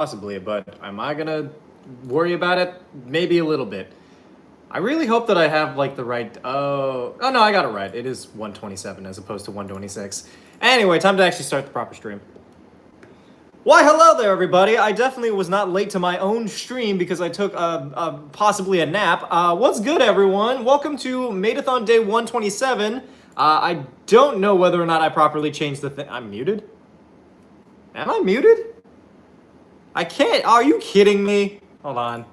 Possibly, but am I gonna worry about it? Maybe a little bit. I really hope that I have like the right. Oh no, I got it right. It is 127 as opposed to 126. Anyway, time to actually start the proper stream. Why, hello there, everybody. I definitely was not late to my own stream because I took possibly a nap. What's good, everyone? Welcome to Madathon Day 127. I don't know whether or not I properly changed the thing. I'm muted? Am I muted? I can't. Are you kidding me? Hold on.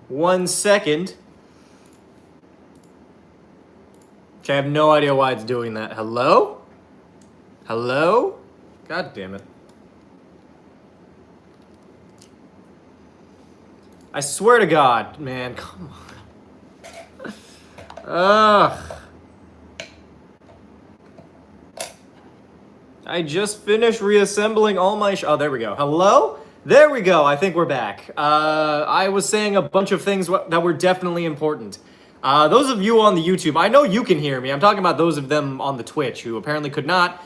1 second. Okay, I have no idea why it's doing that. Hello? Hello? God damn it. I swear to God, man, come on. Ugh. I just finished reassembling all my oh, there we go. Hello? There we go. I think we're back. I was saying a bunch of things that were definitely important. Those of you on the YouTube, I know you can hear me. I'm talking about those of them on the Twitch who apparently could not,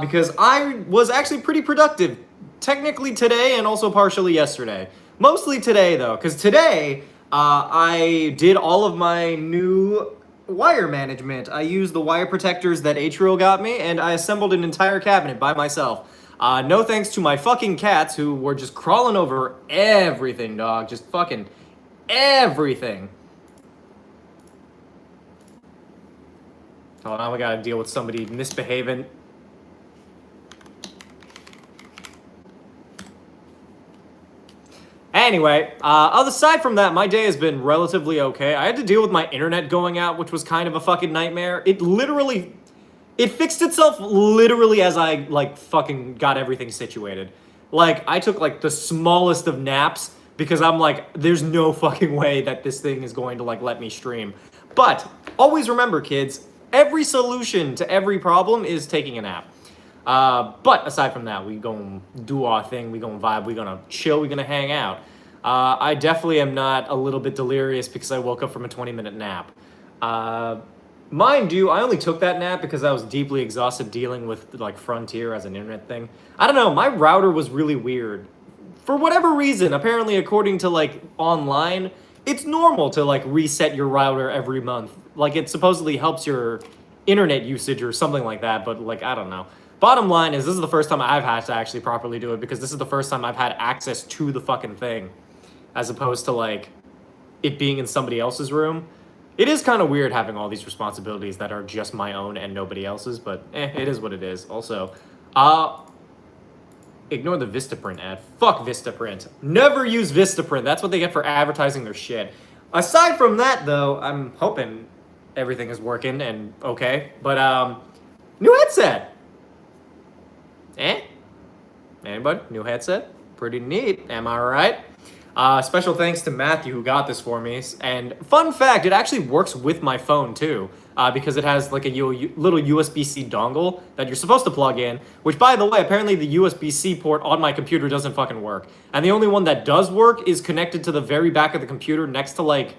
because I was actually pretty productive. Technically today and also partially yesterday. Mostly today, though, because today I did all of my new wire management. I used the wire protectors that Atrial got me, and I assembled an entire cabinet by myself. No thanks to my fucking cats who were just crawling over everything, dog. Just fucking everything. Oh, now we gotta deal with somebody misbehaving. Anyway, aside from that, my day has been relatively okay. I had to deal with my internet going out, which was kind of a fucking nightmare. It fixed itself literally as I, like, fucking got everything situated. Like, I took, like, the smallest of naps because I'm like, there's no fucking way that this thing is going to, like, let me stream. But, always remember, kids, every solution to every problem is taking a nap. But aside from that, we gonna do our thing, we gonna vibe, we gonna chill, we gonna hang out. I definitely am not a little bit delirious because I woke up from a 20-minute nap. Mind you, I only took that nap because I was deeply exhausted dealing with, like, Frontier as an internet thing. I don't know, my router was really weird. For whatever reason, apparently according to, like, online, it's normal to, like, reset your router every month. Like, it supposedly helps your internet usage or something like that, but, like, I don't know. Bottom line is, this is the first time I've had to actually properly do it because this is the first time I've had access to the fucking thing, as opposed to, like, it being in somebody else's room. It is kind of weird having all these responsibilities that are just my own and nobody else's, but it is what it is. Also, ignore the Vistaprint ad. Fuck Vistaprint. Never use Vistaprint. That's what they get for advertising their shit. Aside from that, though, I'm hoping everything is working and okay. But, new headset. Anybody? New headset? Pretty neat. Am I right? Special thanks to Matthew who got this for me. And fun fact, it actually works with my phone too, because it has like a little USB-C dongle that you're supposed to plug in, which, by the way, apparently the USB-C port on my computer doesn't fucking work. And the only one that does work is connected to the very back of the computer next to, like,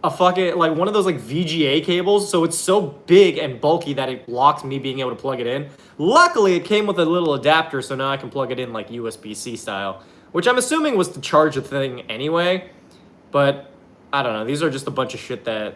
a fucking, like, one of those, like, VGA cables, so it's so big and bulky that it blocks me being able to plug it in. Luckily, it came with a little adapter, so now I can plug it in, like, USB-C style, which I'm assuming was to charge the thing anyway, but I don't know. These are just a bunch of shit that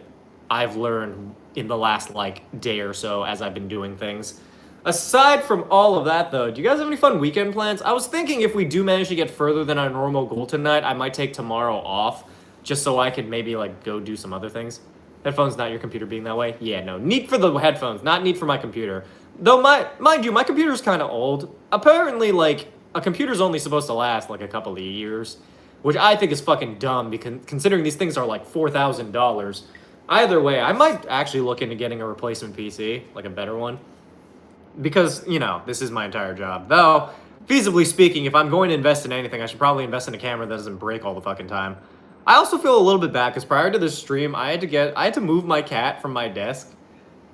I've learned in the last, like, day or so as I've been doing things. Aside from all of that, though, do you guys have any fun weekend plans? I was thinking if we do manage to get further than our normal goal tonight, I might take tomorrow off, just so I could maybe, like, go do some other things. Headphones, not your computer being that way? Yeah, no. Neat for the headphones, not neat for my computer. Though, mind you, my computer's kind of old. Apparently, like, a computer's only supposed to last, like, a couple of years, which I think is fucking dumb, because considering these things are, like, $4,000. Either way, I might actually look into getting a replacement PC, like a better one, because, you know, this is my entire job. Though, feasibly speaking, if I'm going to invest in anything, I should probably invest in a camera that doesn't break all the fucking time. I also feel a little bit bad because prior to this stream, I had to move my cat from my desk,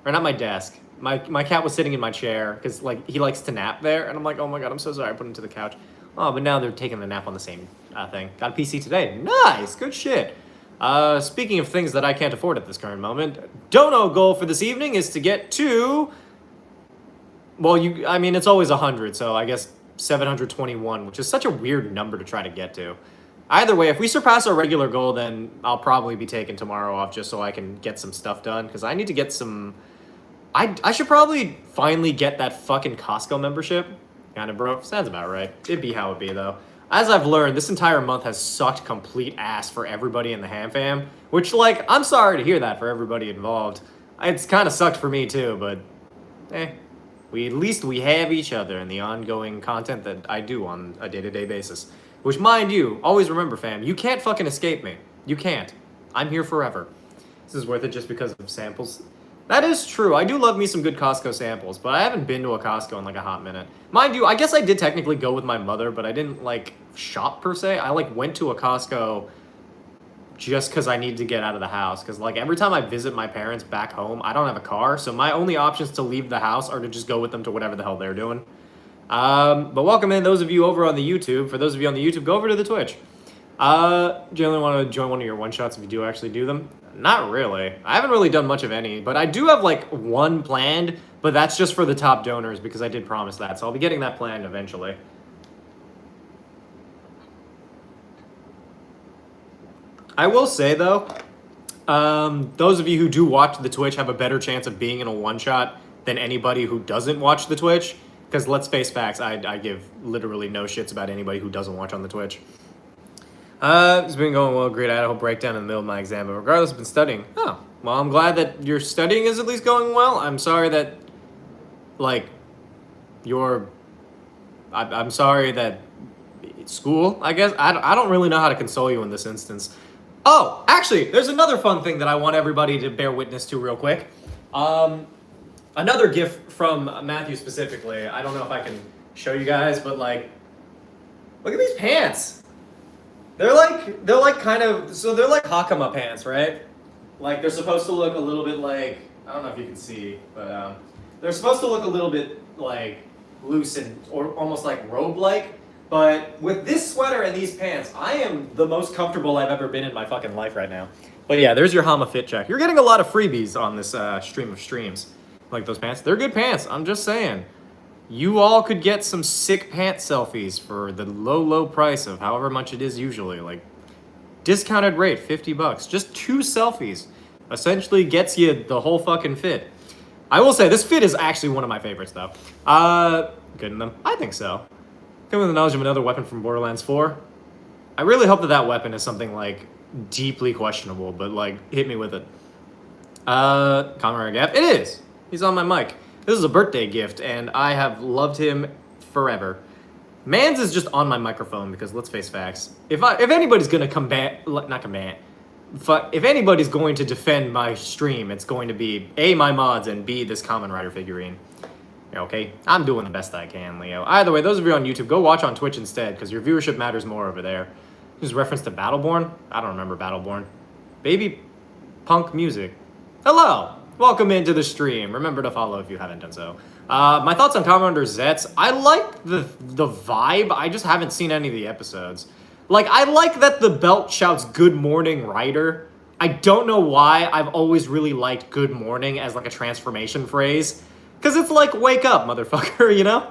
or not my desk. My cat was sitting in my chair because, like, he likes to nap there, and I'm like, oh my god, I'm so sorry, I put him to the couch. Oh, but now they're taking the nap on the same thing. Got a PC today. Nice, good shit. Speaking of things that I can't afford at this current moment, dono goal for this evening is to get to, well, I mean, it's always 100, so I guess 721, which is such a weird number to try to get to. Either way, if we surpass our regular goal, then I'll probably be taking tomorrow off just so I can get some stuff done, because I need to get some... I should probably finally get that fucking Costco membership. Kinda, bro. Sounds about right. It'd be how it be, though. As I've learned, this entire month has sucked complete ass for everybody in the Ham Fam, which, like, I'm sorry to hear that for everybody involved. It's kind of sucked for me, too, but, at least we have each other in the ongoing content that I do on a day-to-day basis. Which, mind you, always remember, fam, you can't fucking escape me. You can't. I'm here forever. This is worth it just because of samples. That is true. I do love me some good Costco samples, but I haven't been to a Costco in like a hot minute. Mind you, I guess I did technically go with my mother, but I didn't like shop per se. I like went to a Costco just because I needed to get out of the house. Because like every time I visit my parents back home, I don't have a car, so my only options to leave the house are to just go with them to whatever the hell they're doing. But welcome in those of you over on the YouTube. For those of you on the YouTube, go over to the Twitch. Generally want to join one of your one-shots if you do actually do them? Not really. I haven't really done much of any, but I do have like one planned, but that's just for the top donors because I did promise that, so I'll be getting that planned eventually. I will say though, those of you who do watch the Twitch have a better chance of being in a one-shot than anybody who doesn't watch the Twitch, because let's face facts, I give literally no shits about anybody who doesn't watch on the Twitch. It's been going well. Great Idaho breakdown in the middle of my exam, but regardless, I've been studying. Oh, well, I'm glad that your studying is at least going well. I'm sorry that, like, I'm sorry that school, I guess. I don't really know how to console you in this instance. Oh, actually, there's another fun thing that I want everybody to bear witness to real quick. Another gift from Matthew specifically. I don't know if I can show you guys, but, like, look at these pants. They're like kind of, so they're like Hakama pants, right? Like they're supposed to look a little bit like, I don't know if you can see, but they're supposed to look a little bit like loose and or almost like robe-like. But with this sweater and these pants, I am the most comfortable I've ever been in my fucking life right now. But yeah, there's your Hama fit check. You're getting a lot of freebies on this stream of streams. Like those pants. They're good pants, I'm just saying. You all could get some sick pants selfies for the low price of however much it is usually. Like, discounted rate, $50. Just 2 selfies essentially gets you the whole fucking fit. I will say, this fit is actually one of my favorites, though. Good in them? I think so. Coming with the knowledge of another weapon from Borderlands 4. I really hope that that weapon is something, like, deeply questionable, but, like, hit me with it. Comrade Gav. It is! He's on my mic. This is a birthday gift, and I have loved him forever. Mans is just on my microphone because let's face facts. If anybody's gonna if anybody's going to defend my stream, it's going to be A, my mods, and B, this Kamen Rider figurine. Okay, I'm doing the best I can, Leo. Either way, those of you on YouTube, go watch on Twitch instead because your viewership matters more over there. Just reference to Battleborn. I don't remember Battleborn. Baby punk music. Hello. Welcome into the stream. Remember to follow if you haven't done so. My thoughts on Commander Zets. I like the vibe. I just haven't seen any of the episodes. Like, I like that the belt shouts "Good morning, Ryder." I don't know why. I've always really liked "Good morning" as like a transformation phrase. Because it's like, wake up, motherfucker, you know?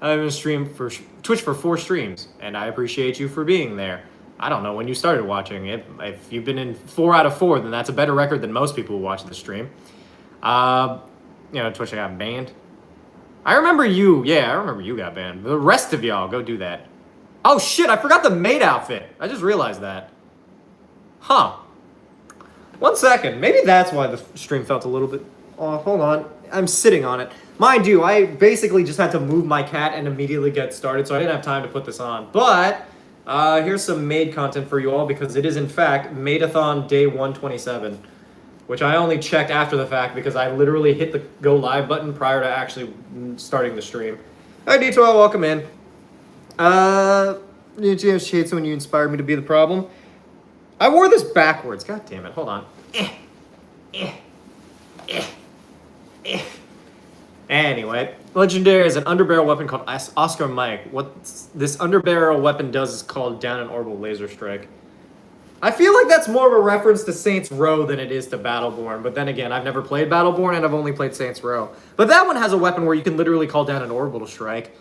I'm in stream for Twitch for 4 streams, and I appreciate you for being there. I don't know when you started watching it. If you've been in 4 out of 4, then that's a better record than most people who watch the stream. You know, Twitch, I got banned. I remember you. Yeah, I remember you got banned. The rest of y'all, go do that. Oh, shit, I forgot the maid outfit. I just realized that. Huh. 1 second. Maybe that's why the stream felt a little bit... Oh, hold on. I'm sitting on it. Mind you, I basically just had to move my cat and immediately get started, so I didn't have time to put this on. But... here's some maid content for you all because it is in fact Maidathon Day 127, which I only checked after the fact because I literally hit the go live button prior to actually starting the stream. Hi D12, welcome in. James hates when you inspired me to be the problem. I wore this backwards. God damn it! Hold on. Anyway, legendary is an underbarrel weapon called Oscar Mike. What this underbarrel weapon does is called down an orbital laser strike. I feel like that's more of a reference to Saints Row than it is to Battleborn, but then again, I've never played Battleborn and I've only played Saints Row. But that one has a weapon where you can literally call down an orbital strike.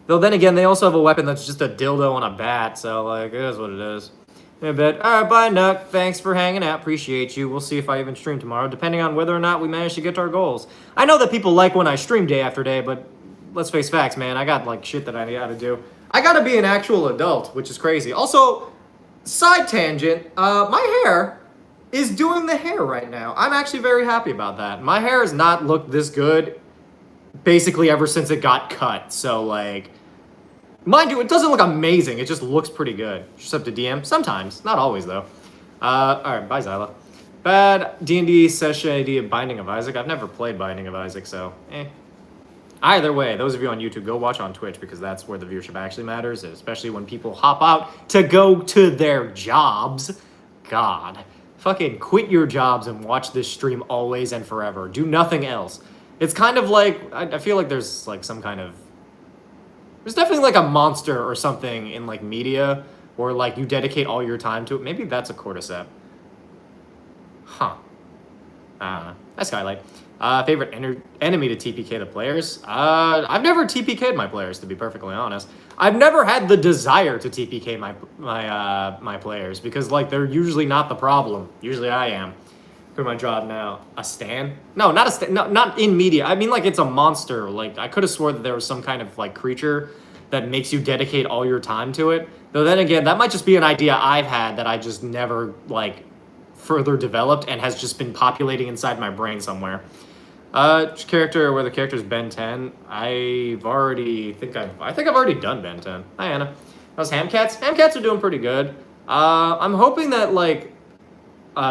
Though then again, they also have a weapon that's just a dildo on a bat, so like, it is what it is. In a bit. Alright, bye, Nuck. Thanks for hanging out. Appreciate you. We'll see if I even stream tomorrow, depending on whether or not we manage to get to our goals. I know that people like when I stream day after day, but let's face facts, man. I got, like, shit that I gotta do. I gotta be an actual adult, which is crazy. Also, side tangent, my hair is doing the hair right now. I'm actually very happy about that. My hair has not looked this good basically ever since it got cut, so, like... Mind you, it doesn't look amazing. It just looks pretty good. Just up to DM. Sometimes. Not always, though. Alright, bye, Zyla. Bad D&D session idea of Binding of Isaac. I've never played Binding of Isaac, so, Either way, those of you on YouTube, go watch on Twitch, because that's where the viewership actually matters, especially when people hop out to go to their jobs. God. Fucking quit your jobs and watch this stream always and forever. Do nothing else. It's kind of like, I feel like there's, like, some kind of... There's definitely like a monster or something in like media where like you dedicate all your time to it. Maybe that's a cordyceps. Huh. I don't know. That's Skylight. Favorite enemy to TPK the players? I've never TPK'd my players, to be perfectly honest. I've never had the desire to TPK my players because like they're usually not the problem. Usually I am. For my job now. A stan? No, not a stan. No, not in media. I mean, like, it's a monster. Like, I could have swore that there was some kind of, like, creature that makes you dedicate all your time to it. Though then again, that might just be an idea I've had that I just never, like, further developed and has just been populating inside my brain somewhere. Character, where the character's Ben 10. I think I've already done Ben 10. Hi, Anna. How's Hamcats? Hamcats are doing pretty good. I'm hoping that, like,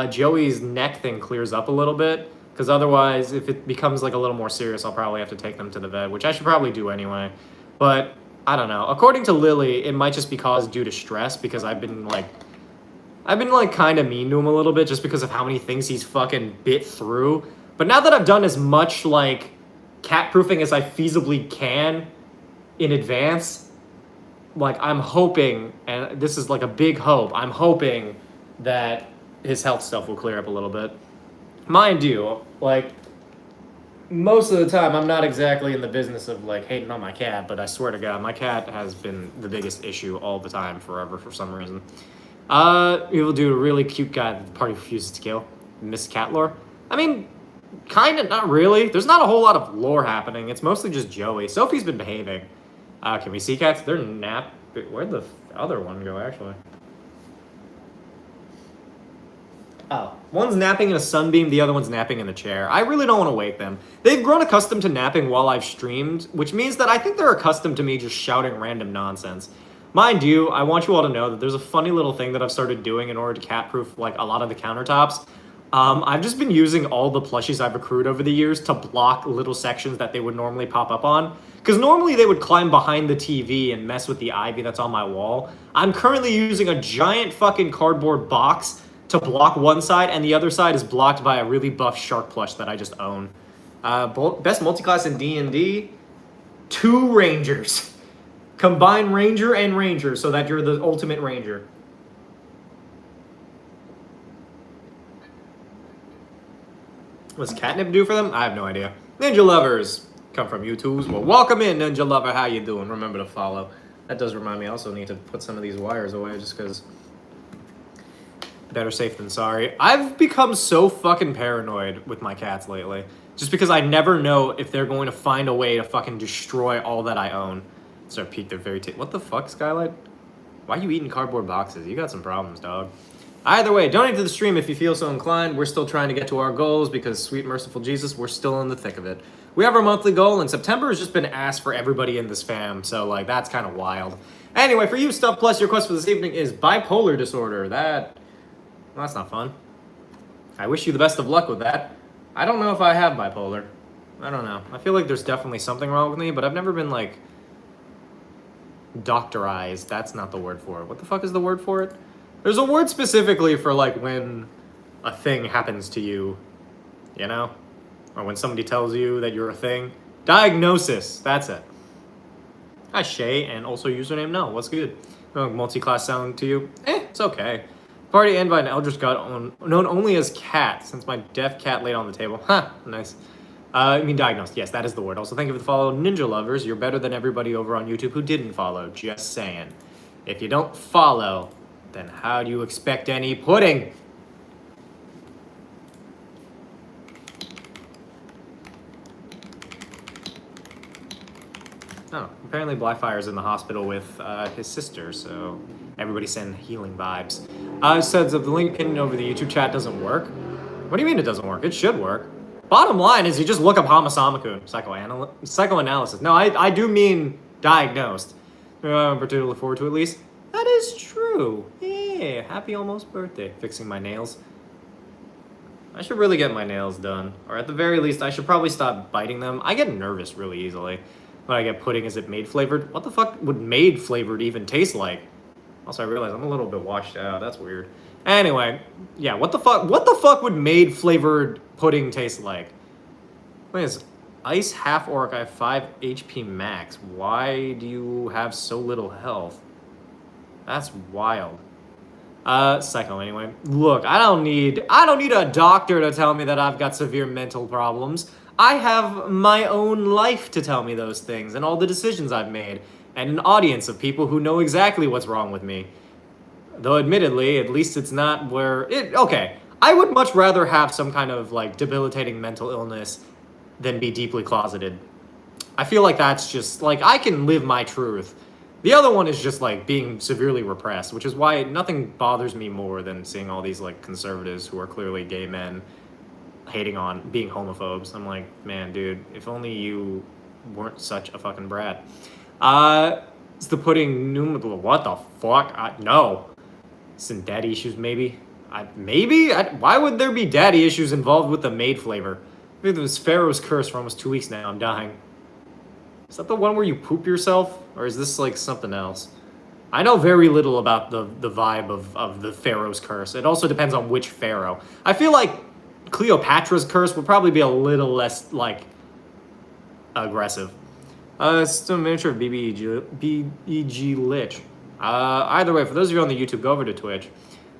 Joey's neck thing clears up a little bit, because otherwise, if it becomes like a little more serious, I'll probably have to take them to the vet, which I should probably do anyway. But I don't know. According to Lily, it might just be caused due to stress, because I've been like kind of mean to him a little bit just because of how many things he's fucking bit through. But now that I've done as much like cat proofing as I feasibly can in advance, like I'm hoping, and this is like a big hope, I'm hoping that his health stuff will clear up a little bit. Mind you, like, most of the time, I'm not exactly in the business of, like, hating on my cat, but I swear to God, my cat has been the biggest issue all the time, forever, for some reason. Evil dude, a really cute guy that the party refuses to kill. Miss Cat lore? I mean, kind of, not really. There's not a whole lot of lore happening. It's mostly just Joey. Sophie's been behaving. Can we see cats? They're Where'd the other one go, actually? Oh, one's napping in a sunbeam, the other one's napping in the chair. I really don't want to wake them. They've grown accustomed to napping while I've streamed, which means that I think they're accustomed to me just shouting random nonsense. Mind you, I want you all to know that there's a funny little thing that I've started doing in order to cat-proof like a lot of the countertops. I've just been using all the plushies I've accrued over the years to block little sections that they would normally pop up on. Because normally they would climb behind the TV and mess with the ivy that's on my wall. I'm currently using a giant fucking cardboard box to block one side, and the other side is blocked by a really buff shark plush that I just own. Best multiclass in D&D? 2 rangers. Combine ranger and ranger so that you're the ultimate ranger. What's catnip do for them? I have no idea. Ninja lovers come from YouTubes. Well, welcome in, Ninja lover. How you doing? Remember to follow. That does remind me, I also need to put some of these wires away just because... Better safe than sorry. I've become so fucking paranoid with my cats lately. Just because I never know if they're going to find a way to fucking destroy all that I own. So peek their very what the fuck, Skylight? Why are you eating cardboard boxes? You got some problems, dog. Either way, donate to the stream if you feel so inclined. We're still trying to get to our goals because, sweet merciful Jesus, we're still in the thick of it. We have our monthly goal, and September has just been asked for everybody in this fam, so, like, that's kind of wild. Anyway, for you, Stuff Plus, your quest for this evening is bipolar disorder. Well, that's not fun. I wish you the best of luck with that. I don't know if I have bipolar. I don't know. I feel like there's definitely something wrong with me, but I've never been, like, doctorized. That's not the word for it. What the fuck is the word for it? There's a word specifically for, like, when a thing happens to you, you know? Or when somebody tells you that you're a thing. Diagnosis. That's it. Hi, Shay, and also username no. What's good? Multi-class sound to you? It's okay. Party invite an eldritch god known only as Cat, since my deaf cat laid on the table. Huh, nice. I mean diagnosed. Yes, that is the word. Also, thank you for the follow, Ninja Lovers. You're better than everybody over on YouTube who didn't follow. Just saying. If you don't follow, then how do you expect any pudding? Oh, apparently Blyfire's in the hospital with his sister, so everybody send healing vibes. Says if the link pinned over the YouTube chat doesn't work. What do you mean it doesn't work? It should work. Bottom line is you just look up Hamasamakun, psychoanalysis. No, I do mean diagnosed. Particularly to look forward to at least. That is true. Yeah, happy almost birthday. Fixing my nails. I should really get my nails done. Or at the very least, I should probably stop biting them. I get nervous really easily when I get pudding. Is it maid flavored? What the fuck would maid flavored even taste like? Also, I realize I'm a little bit washed out. That's weird. Anyway, yeah, what the fuck would maid flavored pudding taste like? Look at this. Ice half orc, I have 5 HP max. Why do you have so little health? That's wild. Psycho anyway. Look, I don't need a doctor to tell me that I've got severe mental problems. I have my own life to tell me those things and all the decisions I've made, and an audience of people who know exactly what's wrong with me. Though admittedly, at least it's not okay. I would much rather have some kind of like debilitating mental illness than be deeply closeted. I feel like that's just like I can live my truth. The other one is just like being severely repressed, which is why nothing bothers me more than seeing all these like conservatives who are clearly gay men hating on being homophobes. I'm like, man, dude, if only you weren't such a fucking brat. Is the pudding what the fuck? No. Some daddy issues, maybe? Why would there be daddy issues involved with the maid flavor? I think it was Pharaoh's Curse for almost 2 weeks now. I'm dying. Is that the one where you poop yourself? Or is this like something else? I know very little about the vibe of the Pharaoh's Curse. It also depends on which pharaoh. I feel like Cleopatra's Curse would probably be a little less like aggressive. It's still a miniature of BEG Lich. Either way, for those of you on the YouTube, go over to Twitch.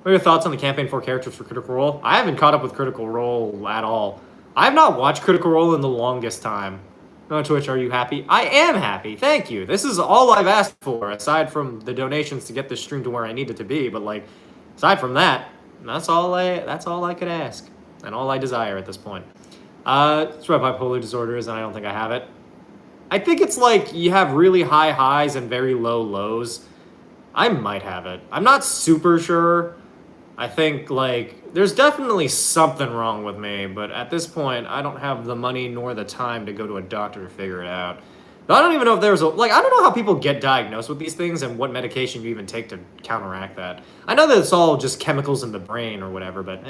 What are your thoughts on the campaign 4 characters for Critical Role? I haven't caught up with Critical Role at all. I have not watched Critical Role in the longest time. On Twitch, are you happy? I am happy, thank you. This is all I've asked for, aside from the donations to get this stream to where I need it to be. But like, aside from that, that's all I could ask, and all I desire at this point. It's what bipolar disorder is, and I don't think I have it. I think it's like you have really high highs and very low lows. I might have it. I'm not super sure. I think, like, there's definitely something wrong with me, but at this point, I don't have the money nor the time to go to a doctor to figure it out. But I don't even know if there's I don't know how people get diagnosed with these things and what medication you even take to counteract that. I know that it's all just chemicals in the brain or whatever, but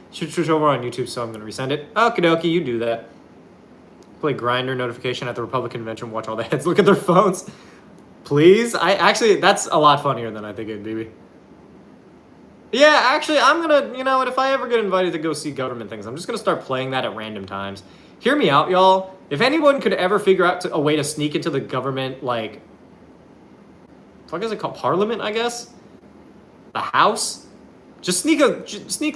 should switch over on YouTube, so I'm going to resend it. Okie dokie, you do that. Play Grindr notification at the Republican convention, watch all the heads look at their phones. Please? That's a lot funnier than I think it'd be. Yeah, actually, I'm gonna, you know what, if I ever get invited to go see government things, I'm just gonna start playing that at random times. Hear me out, y'all. If anyone could ever figure out a way to sneak into the government, like, what is it called? Parliament, I guess? The House? Just sneak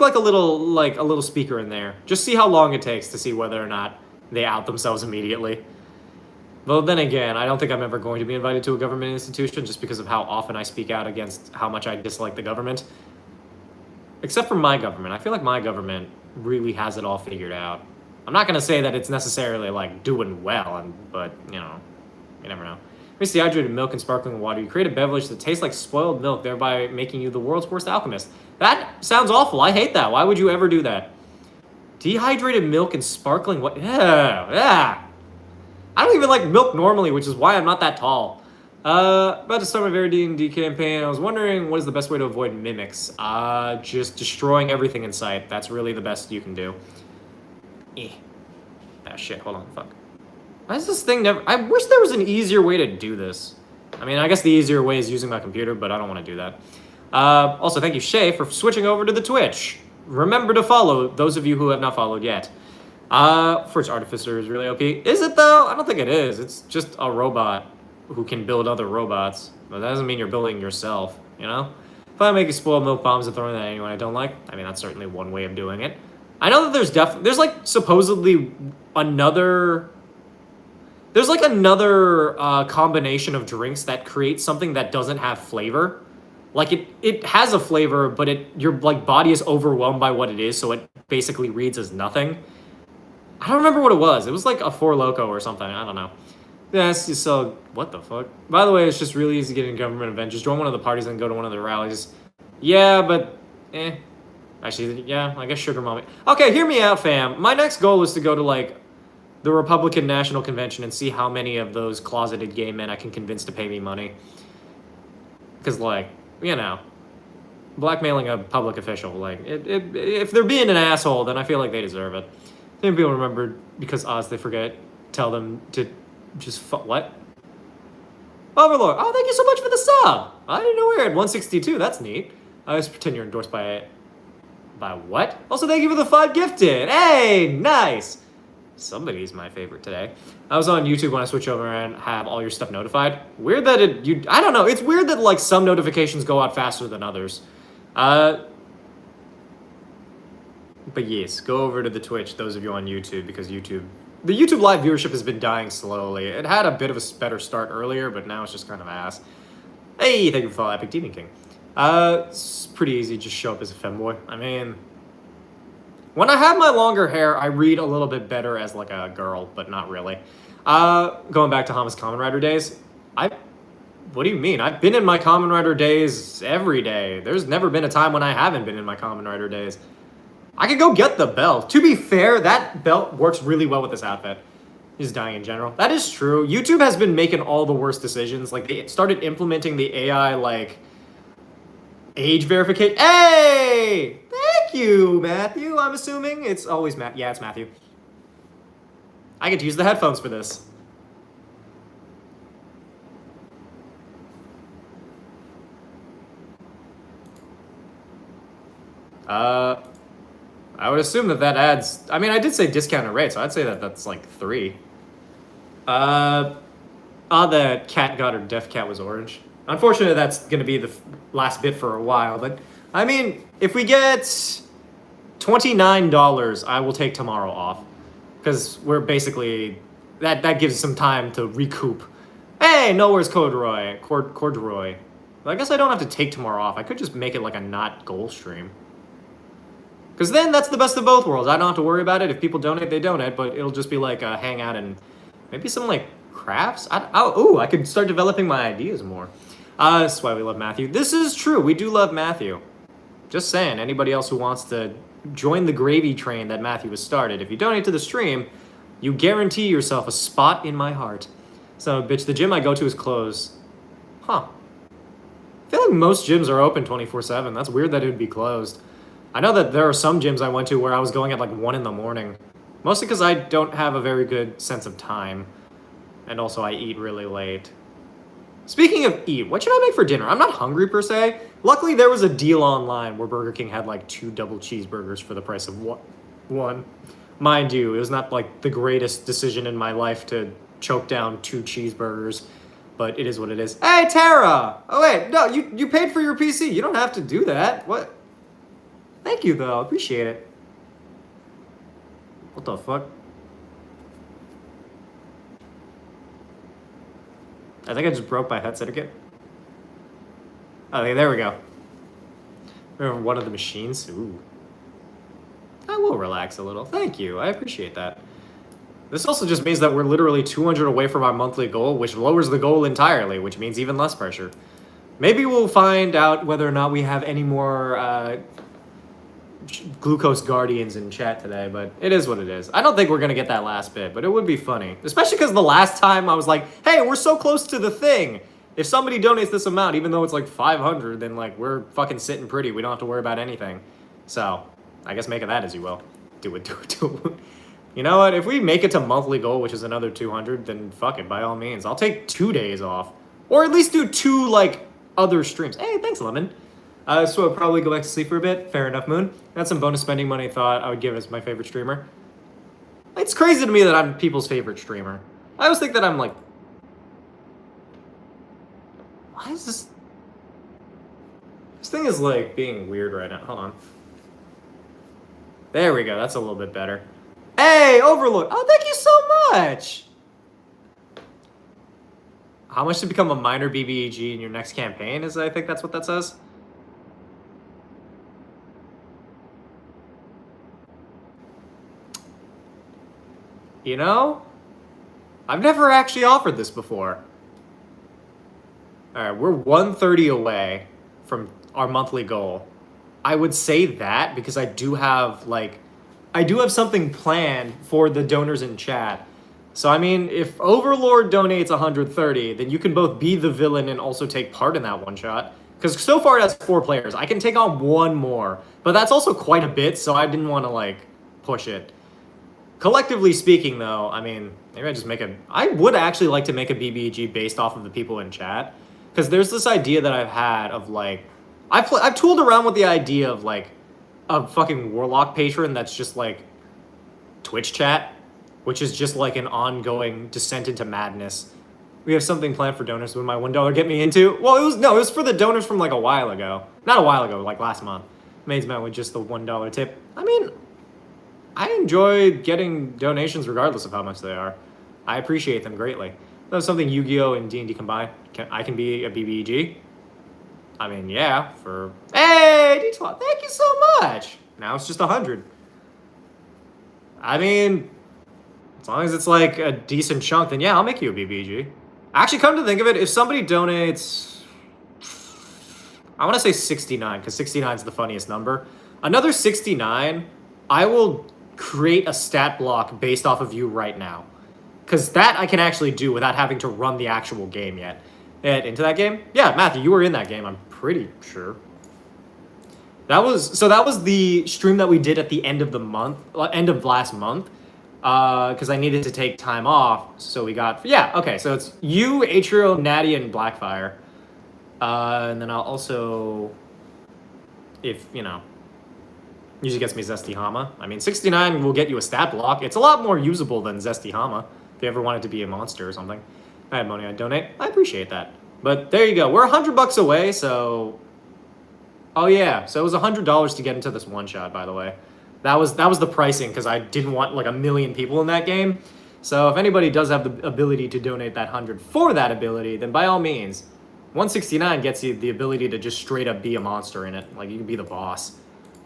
like a little speaker in there. Just see how long it takes to see whether or not they out themselves immediately. Well, then again, I don't think I'm ever going to be invited to a government institution just because of how often I speak out against how much I dislike the government. Except for my government. I feel like my government really has it all figured out. I'm not going to say that it's necessarily, like, doing well, but, you know, you never know. Mix dehydrated milk and sparkling water. You create a beverage that tastes like spoiled milk, thereby making you the world's worst alchemist. That sounds awful. I hate that. Why would you ever do that? Dehydrated milk and sparkling water. Yeah. I don't even like milk normally, which is why I'm not that tall. About to start my very D&D campaign. I was wondering what is the best way to avoid mimics. Just destroying everything in sight. That's really the best you can do. Ah, shit, hold on, fuck. Why is this thing never... I wish there was an easier way to do this. I mean, I guess the easier way is using my computer, but I don't want to do that. Also, thank you, Shay, for switching over to the Twitch. Remember to follow those of you who have not followed yet. First Artificer is really OP. Is it, though? I don't think it is. It's just a robot who can build other robots. But that doesn't mean you're building yourself, you know? If I make spoiled milk bombs and throwing that at anyone I don't like, I mean, that's certainly one way of doing it. I know that there's like supposedly another there's like another combination of drinks that creates something that doesn't have flavor. Like it has a flavor, but your like body is overwhelmed by what it is, so it basically reads as nothing. I don't remember what it was. It was like a Four Loko or something. I don't know. Yeah, it's just so what the fuck. By the way, it's just really easy to get in government event. Just join one of the parties and go to one of the rallies. Yeah, but actually, yeah, I guess sugar mommy. Okay, hear me out, fam. My next goal is to go to like the Republican National Convention and see how many of those closeted gay men I can convince to pay me money. Because, like, you know, blackmailing a public official, like, if they're being an asshole, then I feel like they deserve it. Maybe people remember because Oz, they forget. Tell them to just what? Overlord. Oh, thank you so much for the sub. I didn't know we were at 162. That's neat. I just pretend you're endorsed by what? Also, thank you for the 5 gifted. Hey, nice. Somebody's my favorite today. I was on YouTube when I switch over and have all your stuff notified. Weird that I don't know. It's weird that like some notifications go out faster than others. But yes, go over to the Twitch, those of you on YouTube, because the YouTube live viewership has been dying slowly. It had a bit of a better start earlier, but now it's just kind of ass. Hey, thank you for following Epic Demon King. It's pretty easy, just show up as a femboy. I mean, when I have my longer hair, I read a little bit better as like a girl, but not really. Going back to Hama's Kamen Rider days, what do you mean? I've been in my Kamen Rider days every day. There's never been a time when I haven't been in my Kamen Rider days. I could go get the belt. To be fair, that belt works really well with this outfit. He's dying in general. That is true. YouTube has been making all the worst decisions. Like, they started implementing the AI, like, age verification. Hey! Thank you, Matthew. I'm assuming it's always Matt. Yeah, it's Matthew. I get to use the headphones for this. I would assume that adds. I mean, I did say discounted rate, so I'd say that's like 3. The cat got her deaf cat was orange. Unfortunately, that's gonna be the last bit for a while. But I mean, if we get $29, I will take tomorrow off, because we're basically that gives some time to recoup. Hey, nowhere's corduroy. Corduroy. Well, I guess I don't have to take tomorrow off. I could just make it like a not goal stream. Because then that's the best of both worlds. I don't have to worry about it. If people donate, they donate. But it'll just be like a hangout and maybe some like crafts. I could start developing my ideas more. That's why we love Matthew. This is true. We do love Matthew. Just saying. Anybody else who wants to join the gravy train that Matthew has started, if you donate to the stream, you guarantee yourself a spot in my heart. So, bitch, the gym I go to is closed. Huh. I feel like most gyms are open 24/7. That's weird that it would be closed. I know that there are some gyms I went to where I was going at like 1 in the morning. Mostly because I don't have a very good sense of time. And also I eat really late. Speaking of eat, what should I make for dinner? I'm not hungry per se. Luckily there was a deal online where Burger King had like 2 double cheeseburgers for the price of one. Mind you, it was not like the greatest decision in my life to choke down 2 cheeseburgers. But it is what it is. Hey, Tara! Oh wait, no, you paid for your PC. You don't have to do that. What? Thank you, though. Appreciate it. What the fuck? I think I just broke my headset again. Okay, there we go. Remember one of the machines? Ooh. I will relax a little. Thank you. I appreciate that. This also just means that we're literally 200 away from our monthly goal, which lowers the goal entirely, which means even less pressure. Maybe we'll find out whether or not we have any more glucose guardians in chat today, but it is what it is. I don't think we're gonna get that last bit, but it would be funny, especially because the last time I was like, hey, we're so close to the thing. If somebody donates this amount, even though it's like 500, then like we're fucking sitting pretty. We don't have to worry about anything. So I guess make of that as you will. Do it. You know what? If we make it to monthly goal, which is another 200, then fuck it, by all means. I'll take 2 days off, or at least do 2 like other streams. Hey, thanks, Lemon. So I'll probably go back to sleep for a bit. Fair enough, Moon. That's some bonus spending money thought I would give as my favorite streamer. It's crazy to me that I'm people's favorite streamer. I always think that I'm like... Why is this... This thing is like being weird right now. Hold on. There we go. That's a little bit better. Hey, Overlord. Oh, thank you so much. How much to become a minor BBEG in your next campaign is, I think that's what that says. You know, I've never actually offered this before. All right, we're 130 away from our monthly goal. I would say that because I do have something planned for the donors in chat. So I mean, if Overlord donates 130, then you can both be the villain and also take part in that one shot. Because so far it has 4 players. I can take on 1 more, but that's also quite a bit, so I didn't want to push it. Collectively speaking, though, I mean, maybe I just make a... I would actually like to make a BBG based off of the people in chat. Because there's this idea that I've had of, I've tooled around with the idea of, a fucking Warlock patron that's just, Twitch chat. Which is just, an ongoing descent into madness. We have something planned for donors. Would my $1 get me into? Well, it was for the donors from, a while ago. Not a while ago, last month. Maids met with just the $1 tip. I mean... I enjoy getting donations regardless of how much they are. I appreciate them greatly. That's something Yu-Gi-Oh! And D&D combine. I can be a BBEG? I mean, yeah, for... Hey, D12, thank you so much! Now it's just 100. I mean, as long as it's a decent chunk, then yeah, I'll make you a BBEG. Actually, come to think of it, if somebody donates... I want to say 69, because 69 is the funniest number. Another 69, I will... create a stat block based off of you right now. Because that I can actually do without having to run the actual game yet. And into that game? Yeah, Matthew, you were in that game, I'm pretty sure. That was the stream that we did at the end of the month, end of last month. Because I needed to take time off, so we got... Yeah, okay, so it's you, Atrio, Natty, and Blackfire. And then I'll also... If, usually gets me Zesty Hama. I mean, 69 will get you a stat block. It's a lot more usable than Zesty Hama, if you ever wanted to be a monster or something. I have money, I donate. I appreciate that. But there you go. We're $100 away, so... Oh, yeah. So it was $100 to get into this one-shot, by the way. That was the pricing, because I didn't want, 1 million people in that game. So if anybody does have the ability to donate that 100 for that ability, then by all means, 169 gets you the ability to just straight up be a monster in it. You can be the boss.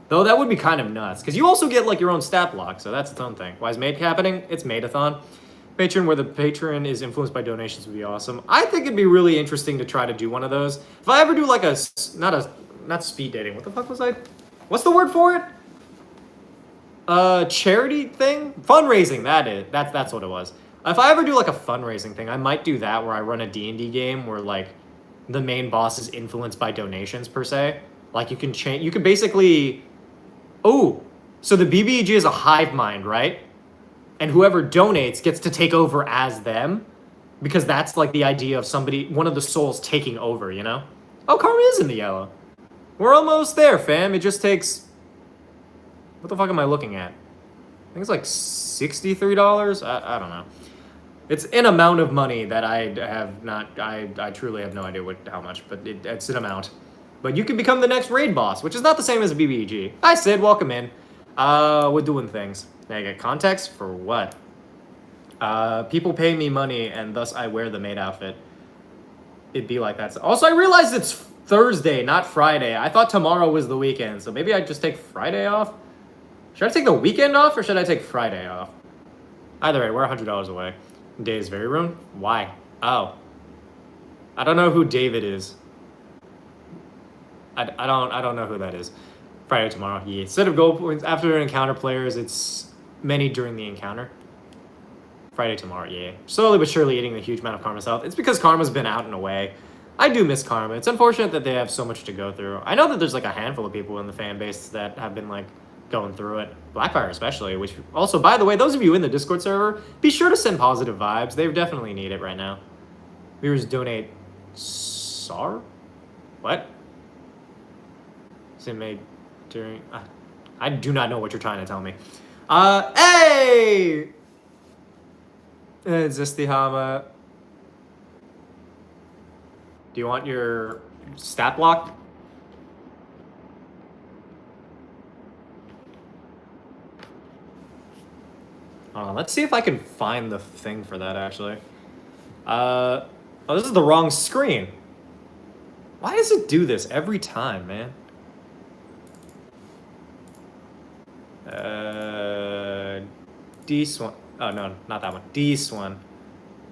Though that would be kind of nuts, because you also get, your own stat block, so that's its own thing. Why is Maid happening? It's Maidathon. Patron, where the patron is influenced by donations, would be awesome. I think it'd be really interesting to try to do one of those. If I ever do, not speed dating, what the fuck was I? What's the word for it? Charity thing? Fundraising, that's what it was. If I ever do, a fundraising thing, I might do that, where I run a D&D game where, the main boss is influenced by donations, per se. You can change, you can basically... Oh, so the BBG is a hive mind, right? And whoever donates gets to take over as them, because that's the idea of one of the souls taking over, Oh, Karma is in the yellow. We're almost there, fam. It just takes... What the fuck am I looking at? I think it's $63? I don't know. It's an amount of money that I have not... I truly have no idea how much, but it's an amount. But you can become the next raid boss, which is not the same as a BBG. Hi, Sid. Welcome in. We're doing things. Now I get context for what? People pay me money, and thus I wear the maid outfit. It'd be like that. Also, I realized it's Thursday, not Friday. I thought tomorrow was the weekend, so maybe I'd just take Friday off? Should I take the weekend off, or should I take Friday off? Either way, we're $100 away. Dave's very ruined? Why? Oh. I don't know who David is. I don't know who that is. Friday tomorrow, yeah. Instead of gold points after an encounter players, it's many during the encounter. Friday tomorrow, yeah. Slowly but surely eating a huge amount of Karma's health. It's because Karma's been out and away. I do miss Karma. It's unfortunate that they have so much to go through. I know that there's a handful of people in the fan base that have been going through it. Blackfire especially, which also, by the way, those of you in the Discord server, be sure to send positive vibes. They definitely need it right now. Viewers donate SAR? What? Is it made during... I do not know what you're trying to tell me. Hey! Is this the Hama? Do you want your stat block? Let's see if I can find the thing for that, actually. Oh, this is the wrong screen. Why does it do this every time, man? This one. Oh, no, not that one. This one.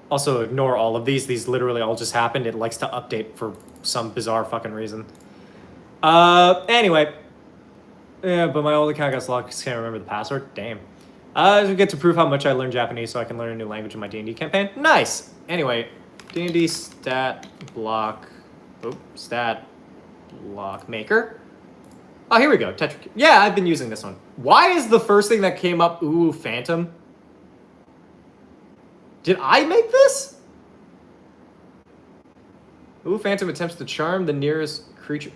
Also, ignore all of these. These literally all just happened. It likes to update for some bizarre fucking reason. Anyway. Yeah, but my old account got locked because I can't remember the password. Damn. We get to prove how much I learned Japanese so I can learn a new language in my D&D campaign. Nice! Anyway, D&D stat block... Oh, stat block maker. Oh, here we go. Tetra. Yeah, I've been using this one. Why is the first thing that came up, ooh, Phantom? Did I make this? Ooh, Phantom attempts to charm the nearest creature.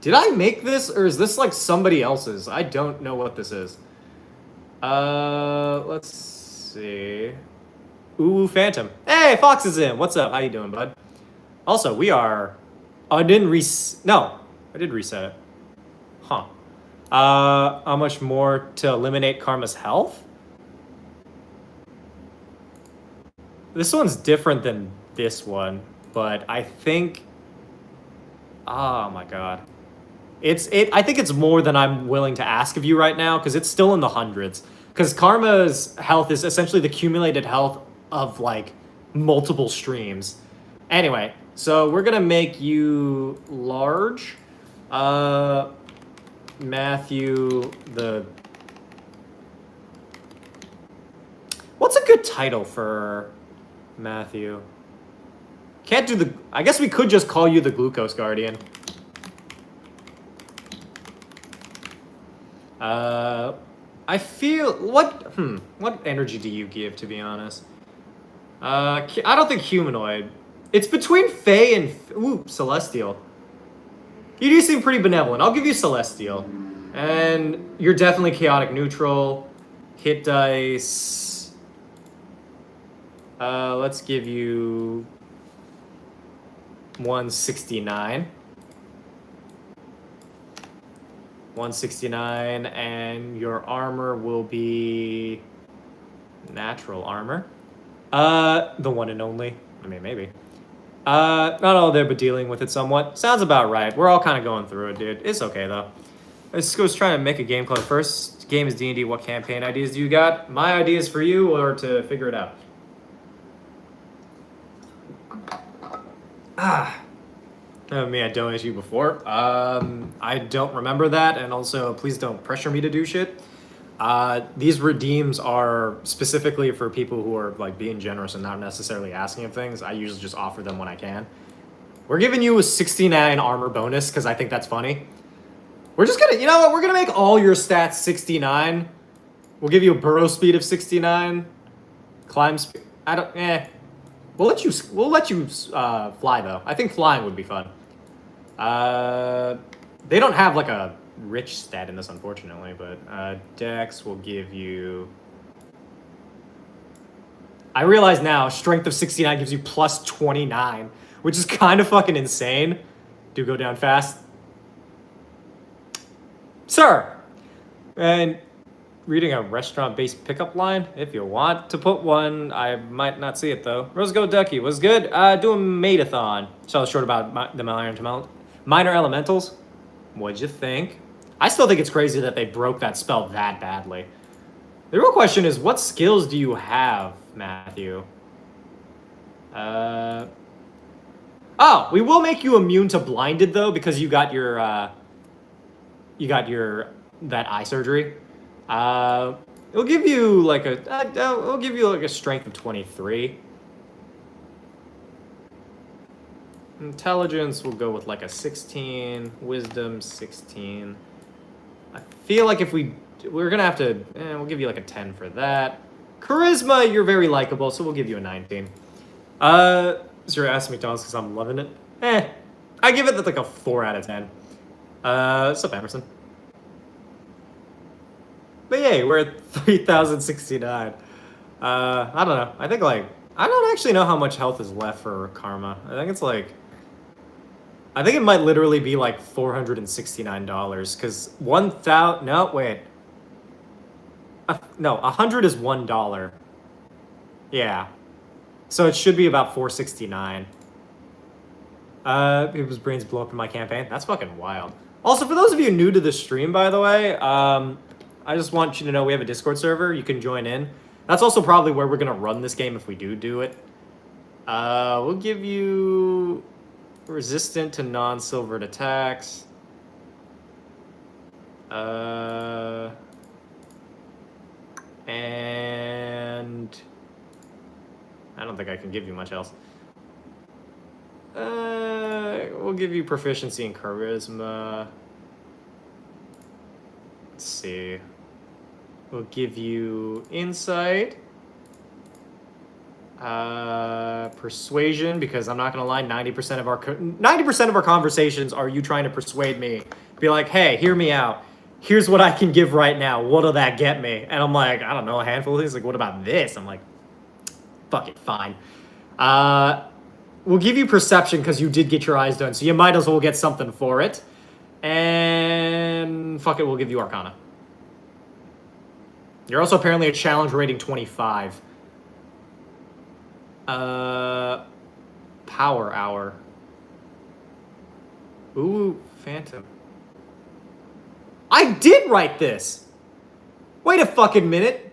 Did I make this, or is this like somebody else's? I don't know what this is. Let's see. Ooh, Phantom. Hey, Fox is in. What's up? How you doing, bud? Also, we are... Oh, I didn't No, I did reset it. Huh. How much more to eliminate Karma's health? This one's different than this one, but I think... Oh my god. I think it's more than I'm willing to ask of you right now, because it's still in the hundreds. Because Karma's health is essentially the accumulated health of, like, multiple streams. Anyway, so we're going to make you large. Matthew, What's a good title for Matthew? Can't do the... I guess we could just call you the Glucose Guardian. I feel... What energy do you give, to be honest? I don't think humanoid. It's between Fae and... Ooh, Celestial. You do seem pretty benevolent. I'll give you Celestial. And you're definitely chaotic neutral. Hit dice. Let's give you 169. 169, and your armor will be natural armor. The one and only. I mean, maybe. Not all there, but dealing with it somewhat. Sounds about right. We're all kind of going through it, dude. It's okay, though. Let's go try and make a game club. First game is D&D. What campaign ideas do you got? My ideas for you, or to figure it out? Me, I donated you before. I don't remember that, and also please don't pressure me to do shit. These redeems are specifically for people who are like being generous and not necessarily asking of things. I usually just offer them when I can. We're giving you a 69 armor bonus because I think that's funny. We're just gonna, you know what? We're gonna make all your stats 69. We'll give you a burrow speed of 69. Climb speed. We'll let you fly though. I think flying would be fun. They don't have like a rich stat in this, unfortunately, but Dex will give you... I realize now, strength of 69 gives you plus 29, which is kind of fucking insane. Do go down fast. Sir! And reading a restaurant-based pickup line, if you want to put one. I might not see it, though. Rose Gold Ducky, what's good? Do a mate-a-thon. So short about the minor elementals. What'd you think? I still think it's crazy that they broke that spell that badly. The real question is, what skills do you have, Matthew? Oh, we will make you immune to blinded, though, because you got your, that eye surgery. It'll give you like a strength of 23. Intelligence will go with like a 16. Wisdom 16. I feel like if we're gonna have to, we'll give you like a 10 for that. Charisma, you're very likable, so we'll give you a 19. So you're asking McDonald's because I'm loving it. I give it like a 4 out of 10. What's up, Emerson? But yay, we're at 3,069. I don't know. I think like, I don't actually know how much health is left for Karma. I think it's like, I think it might literally be like $469 because 1,000, no, wait. No, 100 is $1. Yeah. So it should be about 469. People's brains blow up in my campaign. That's fucking wild. Also, for those of you new to the stream, by the way, I just want you to know we have a Discord server. You can join in. That's also probably where we're gonna run this game if we do it. We'll give you resistant to non-silvered attacks. And I don't think I can give you much else. We'll give you proficiency in charisma. Let's see. We'll give you insight. Persuasion, because I'm not gonna lie, 90% of our conversations are you trying to persuade me. Be like, hey, hear me out. Here's what I can give right now. What'll that get me? And I'm like, I don't know, a handful of things. Like, what about this? I'm like, fuck it, fine. We'll give you perception because you did get your eyes done, so you might as well get something for it. And fuck it, we'll give you Arcana. You're also apparently a challenge rating 25. Power Hour. Ooh, Phantom. I did write this! Wait a fucking minute.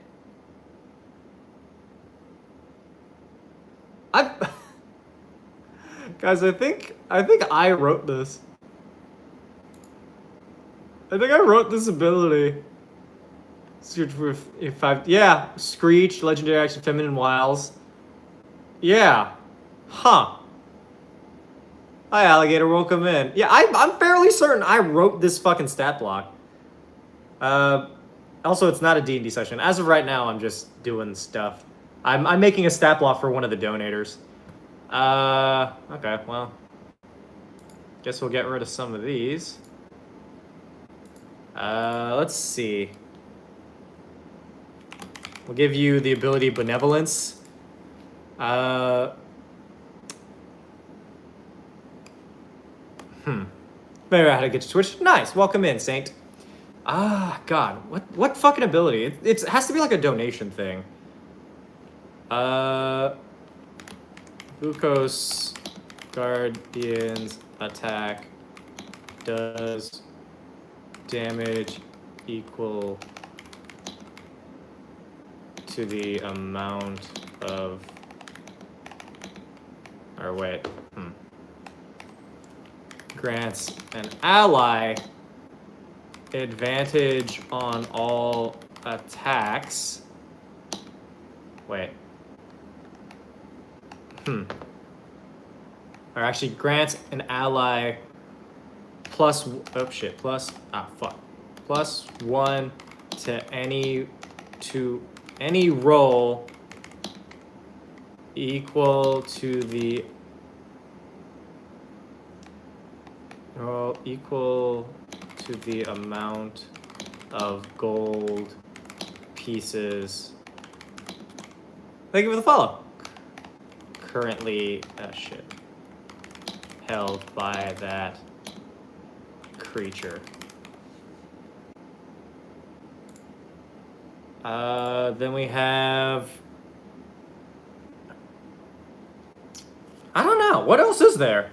Guys, I think I wrote this. I think I wrote this ability. Yeah, Screech, Legendary Action, Feminine Wiles. Yeah. Huh. Hi, Alligator, welcome in. Yeah, I'm fairly certain I wrote this fucking stat block. Also, it's not a D&D session. As of right now, I'm just doing stuff. I'm making a stat block for one of the donators. Okay, well. Guess we'll get rid of some of these. Let's see. We'll give you the ability Benevolence. Maybe I had to get to Twitch. Nice, welcome in, Saint. God, what fucking ability? It has to be like a donation thing. Glucose Guardian's attack does damage equal to the amount of... Or wait, grants an ally advantage on all attacks. Wait. Or actually grants an ally plus, oh shit, plus 1 to any roll equal to the amount of gold pieces. Thank you for the follow. Currently, held by that creature. Then we have... I don't know. What else is there?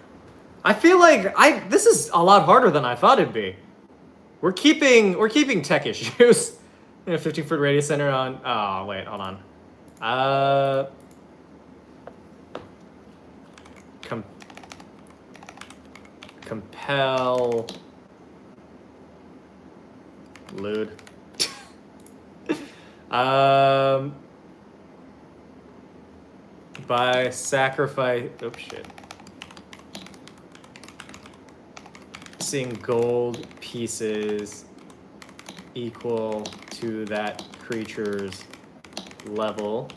I feel like this is a lot harder than I thought it'd be. We're keeping tech issues. 15-foot radius center on... Oh, wait, hold on. Compel... Lewd. By sacrifice... Oh, shit. Seeing gold pieces equal to that creature's level.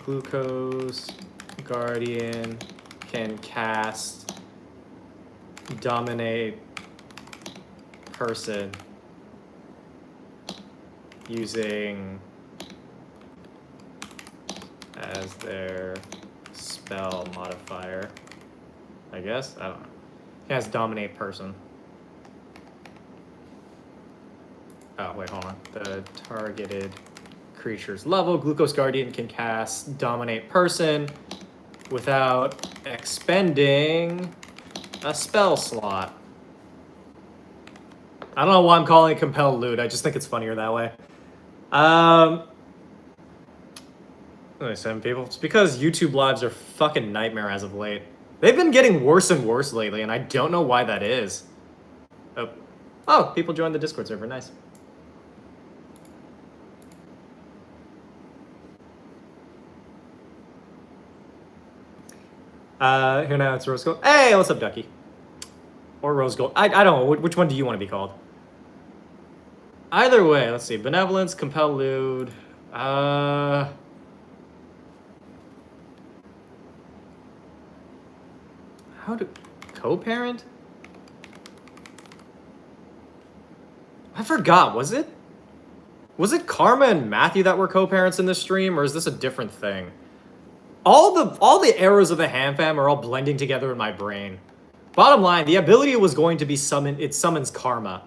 Glucose Guardian can cast Dominate Person using as their spell modifier. I guess? I don't know. It has Dominate Person. Oh, wait, hold on. The targeted creature's level. Glucose Guardian can cast Dominate Person without expending a spell slot. I don't know why I'm calling it Compel Loot. I just think it's funnier that way. Only 7 people. It's because YouTube lives are fucking nightmare as of late. They've been getting worse and worse lately, and I don't know why that is. Oh, people joined the Discord server. Nice. Here now it's Rose Gold. Hey, what's up, Ducky? Or Rose Gold. I don't know. Which one do you want to be called? Either way, let's see. Benevolence, Compel Lewd. How do... Co-parent? I forgot, was it? Was it Karma and Matthew that were co-parents in this stream, or is this a different thing? All the errors of the Ham Fam are all blending together in my brain. Bottom line, the ability was going to be summoned. It summons Karma.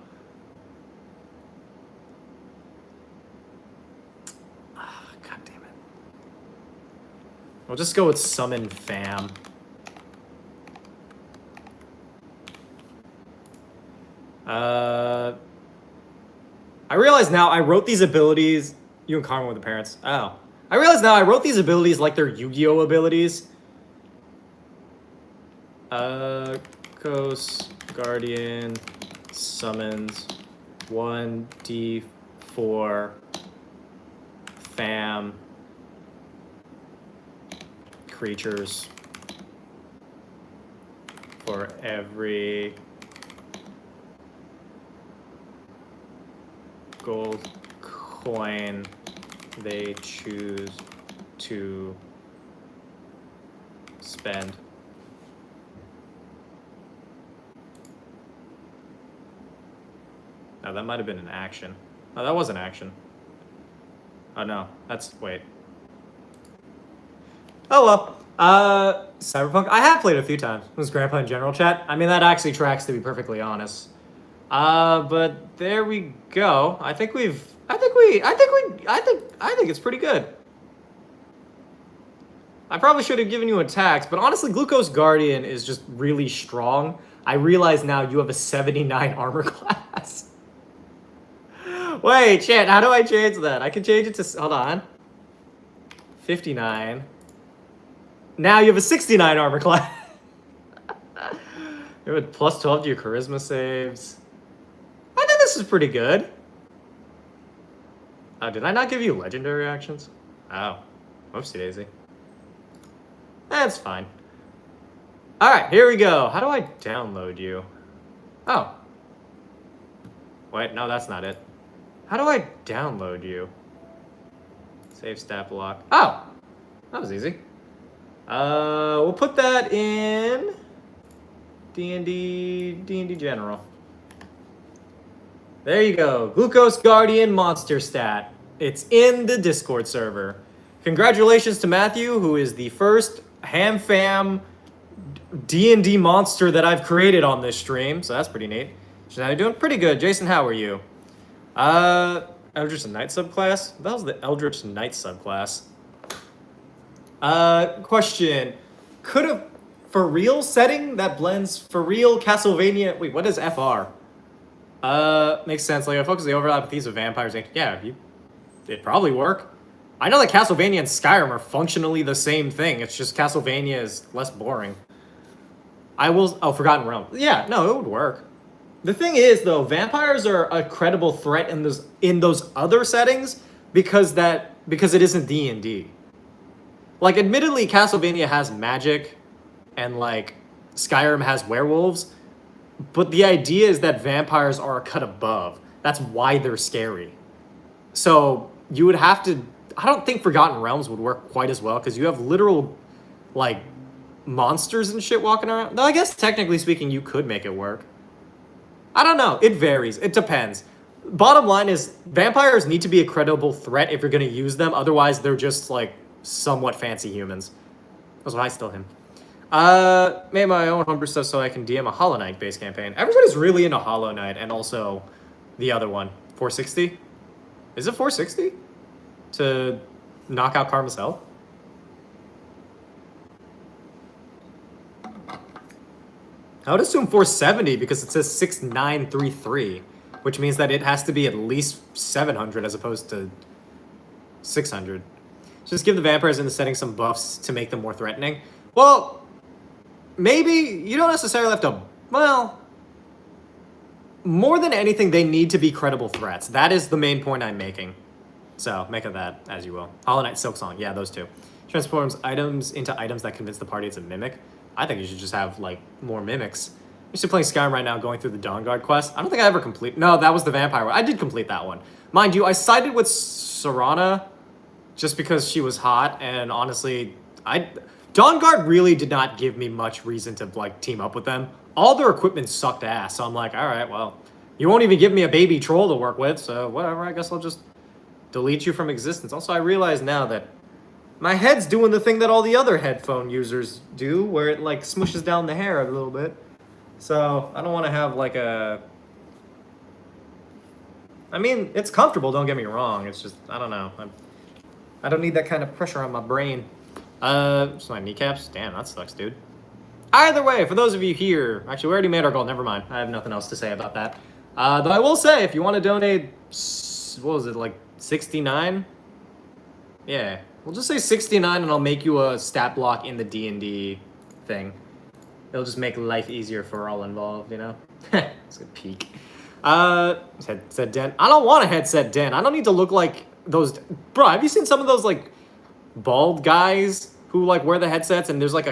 God damn it. We'll just go with Summon Fam. I realize now I wrote these abilities. You and Karma with the parents. Oh. I realize now I wrote these abilities like they're Yu-Gi-Oh! Abilities. Ghost Guardian summons 1d4 fam creatures for every gold coin they choose to spend. Now that might have been an action. Oh, that was an action. Oh no, that's, wait. Oh well. Cyberpunk, I have played a few times. It was Grandpa in general chat. I mean, that actually tracks, to be perfectly honest. But there we go. I think it's pretty good. I probably should have given you attacks, but honestly, Glucose Guardian is just really strong. I realize now you have a 79 armor class. Wait, chat, how do I change that? I can change it to, hold on. 59. Now you have a 69 armor class. You have a plus 12 to your charisma saves. I think this is pretty good. Oh, did I not give you legendary actions? Oh, whoopsie daisy. That's fine. All right, here we go. How do I download you? Oh. Wait, no, that's not it. How do I download you? Save stat block. Oh, that was easy. We'll put that in D&D General. There you go. Glucose Guardian monster stat. It's in the Discord server. Congratulations to Matthew, who is the first Ham Fam D&D monster that I've created on this stream. So that's pretty neat. So now you're doing pretty good. Jason, how are you? Eldritch Knight subclass? That was the Eldritch Knight subclass. Question. Could a for real setting that blends for real Castlevania... Wait, what is FR? Makes sense. Like, I focus the overlap with these of vampires. Yeah, it'd probably work. I know that Castlevania and Skyrim are functionally the same thing. It's just Castlevania is less boring. Oh, Forgotten Realm. Yeah, no, it would work. The thing is, though, vampires are a credible threat in those other settings because it isn't D&D. Like, admittedly, Castlevania has magic and, like, Skyrim has werewolves, but the idea is that vampires are a cut above. That's why they're scary. So you would have to... I don't think Forgotten Realms would work quite as well because you have literal, like, monsters and shit walking around. Though I guess, technically speaking, you could make it work. I don't know. It varies. It depends. Bottom line is, vampires need to be a credible threat if you're going to use them. Otherwise, they're just, like, somewhat fancy humans. That's why I still him. Made my own homebrew stuff so I can DM a Hollow Knight base campaign. Everybody's really into Hollow Knight and also the other one. 460? Is it 460 to knock out Karma's health? I would assume 470 because it says 6933, which means that it has to be at least 700 as opposed to 600. Just give the vampires in the setting some buffs to make them more threatening. Well, maybe you don't necessarily have to, well, more than anything, they need to be credible threats. That is the main point I'm making. So make of that as you will. Hollow Knight, Silksong, yeah, those two. Transforms items into items that convince the party it's a mimic. I think you should just have, like, more mimics. I'm still playing Skyrim right now, going through the Dawn Guard quest. I don't think I ever complete... No, that was the vampire one. I did complete that one. Mind you, I sided with Serana just because she was hot, and honestly, Dawn Guard really did not give me much reason to, like, team up with them. All their equipment sucked ass, so I'm like, alright, well, you won't even give me a baby troll to work with, so whatever, I guess I'll just delete you from existence. Also, I realize now that my head's doing the thing that all the other headphone users do, where it, like, smushes down the hair a little bit. So, I don't want to have, like, a... I mean, it's comfortable, don't get me wrong. It's just, I don't know. I don't need that kind of pressure on my brain. Just my kneecaps? Damn, that sucks, dude. Either way, for those of you here... Actually, we already made our goal, never mind. I have nothing else to say about that. Though I will say, if you want to donate... What was it, like, 69? Yeah. We'll just say 69 and I'll make you a stat block in the D&D thing. It'll just make life easier for all involved, you know? It's a peak. Headset den. I don't want a headset den. I don't need to look like those... Bro, have you seen some of those, like, bald guys who, like, wear the headsets and there's, like,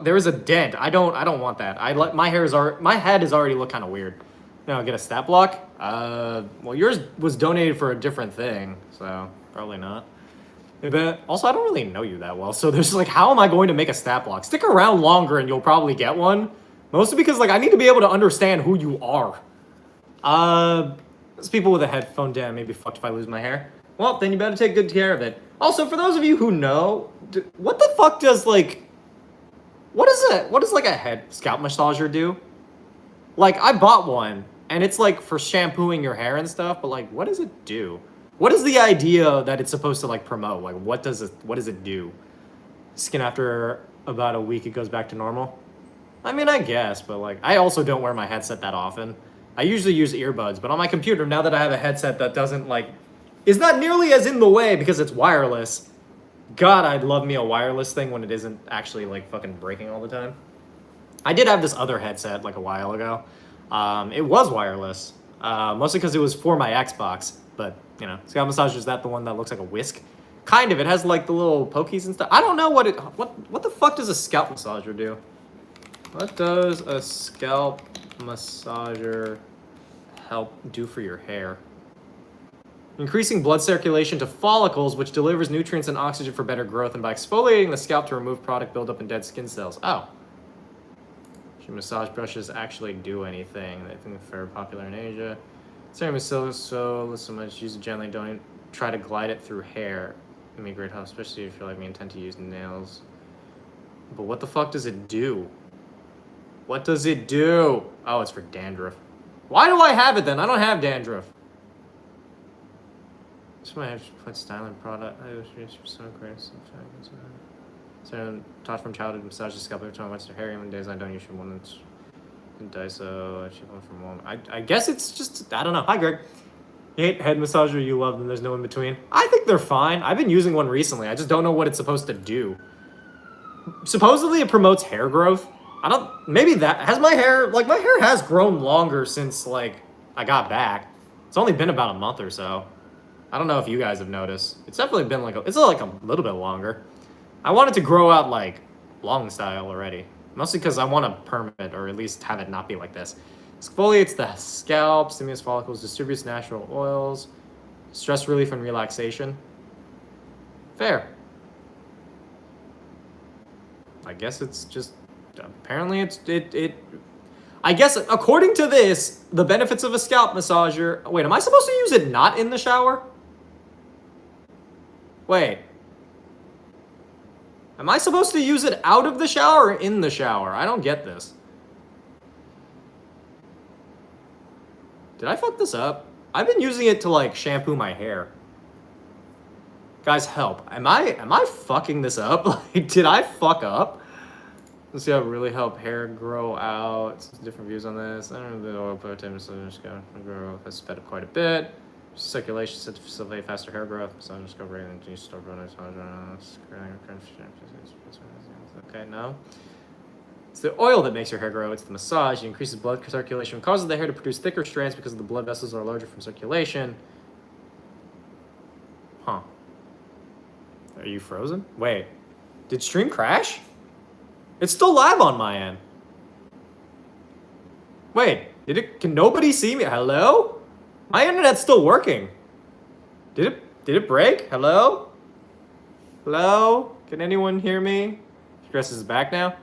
there is a dent. I don't want that. My head has already looked kind of weird. Now, get a stat block? Well, yours was donated for a different thing, so probably not. But also, I don't really know you that well, so there's like, how am I going to make a stat block? Stick around longer and you'll probably get one. Mostly because, like, I need to be able to understand who you are. There's people with a headphone down, maybe fucked if I lose my hair. Well, then you better take good care of it. Also, for those of you who know, what the fuck does, like, what does like a head scalp massager do? Like, I bought one, and it's like for shampooing your hair and stuff, but like, what does it do? What is the idea that it's supposed to, like, promote? Like, what does it do? Skin after about a week, it goes back to normal? I mean, I guess, but, like, I also don't wear my headset that often. I usually use earbuds, but on my computer, now that I have a headset that doesn't, like, is not nearly as in the way because it's wireless. God, I'd love me a wireless thing when it isn't actually, like, fucking breaking all the time. I did have this other headset, like, a while ago. It was wireless, mostly because it was for my Xbox, but... You know, scalp massager, is that the one that looks like a whisk? Kind of. It has, like, the little pokies and stuff. I don't know what the fuck does a scalp massager do? What does a scalp massager help do for your hair? Increasing blood circulation to follicles, which delivers nutrients and oxygen for better growth, and by exfoliating the scalp to remove product buildup in dead skin cells. Oh. Massage brushes actually do anything. I think they're very popular in Asia. Serum is so much. Use it gently. Don't try to glide it through hair. It may be great help, especially if you're like me, intend to use nails. But what the fuck does it do? What does it do? Oh, it's for dandruff. Why do I have it then? I don't have dandruff. This might have to put styling product. I was used for some great stuff. So taught from childhood massage the scalp every time I went to hair. Even days I don't usually want to. Daiso, I ship one from home. I guess it's just, I don't know. Hi, Greg. You hate head massager, you love them, there's no in between. I think they're fine. I've been using one recently. I just don't know what it's supposed to do. Supposedly it promotes hair growth. Maybe that, my hair has grown longer since, like, I got back. It's only been about a month or so. I don't know if you guys have noticed. It's definitely been like, it's like a little bit longer. I want it to grow out, like, long style already. Mostly because I want to perm it, or at least have it not be like this. Exfoliates the scalp, stimulates follicles, distributes natural oils, stress relief and relaxation. Fair. I guess it's just, apparently I guess according to this, the benefits of a scalp massager. Wait, am I supposed to use it not in the shower? Wait. Am I supposed to use it out of the shower or in the shower? I don't get this. Did I fuck this up? I've been using it to like shampoo my hair. Guys, help. Am I fucking this up? Like, did I fuck up? Let's see how it really help hair grow out. Some different views on this. I don't know the oil protein, so just go grow has sped up quite a bit. Circulation said to facilitate faster hair growth. So I'm just go right into you start running. Okay, no. It's the oil that makes your hair grow. It's the massage. It increases blood circulation, causes the hair to produce thicker strands because the blood vessels are larger from circulation. Huh. Are you frozen? Wait. Did stream crash? It's still live on my end. Wait, can nobody see me? Hello? My internet's still working. Did it break? Hello? Hello? Can anyone hear me? Stress is back now.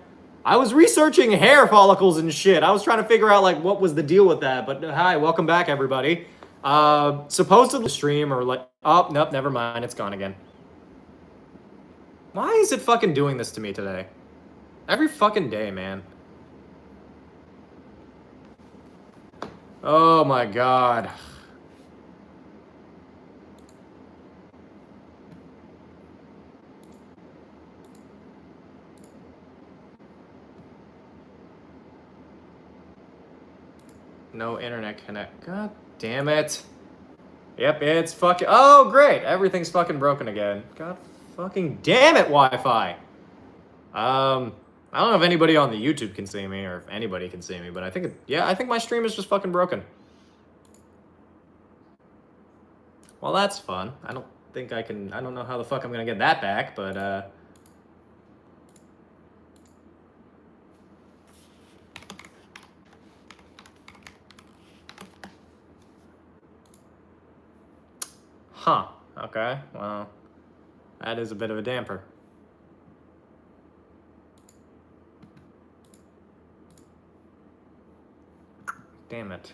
I was researching hair follicles and shit. I was trying to figure out like what was the deal with that. But hi, welcome back everybody. Supposedly stream or like, oh, nope, never mind. It's gone again. Why is it fucking doing this to me today? Every fucking day, man. Oh my god. No internet connect. God damn it. Yep, it's fucking. Oh, great. Everything's fucking broken again. God fucking damn it, Wi-Fi. I don't know if anybody on the YouTube can see me or if anybody can see me, but I think, I think my stream is just fucking broken. Well, that's fun. I don't think I can, I don't know how the fuck I'm gonna get that back, but, huh. Okay, well, that is a bit of a damper. Damn it.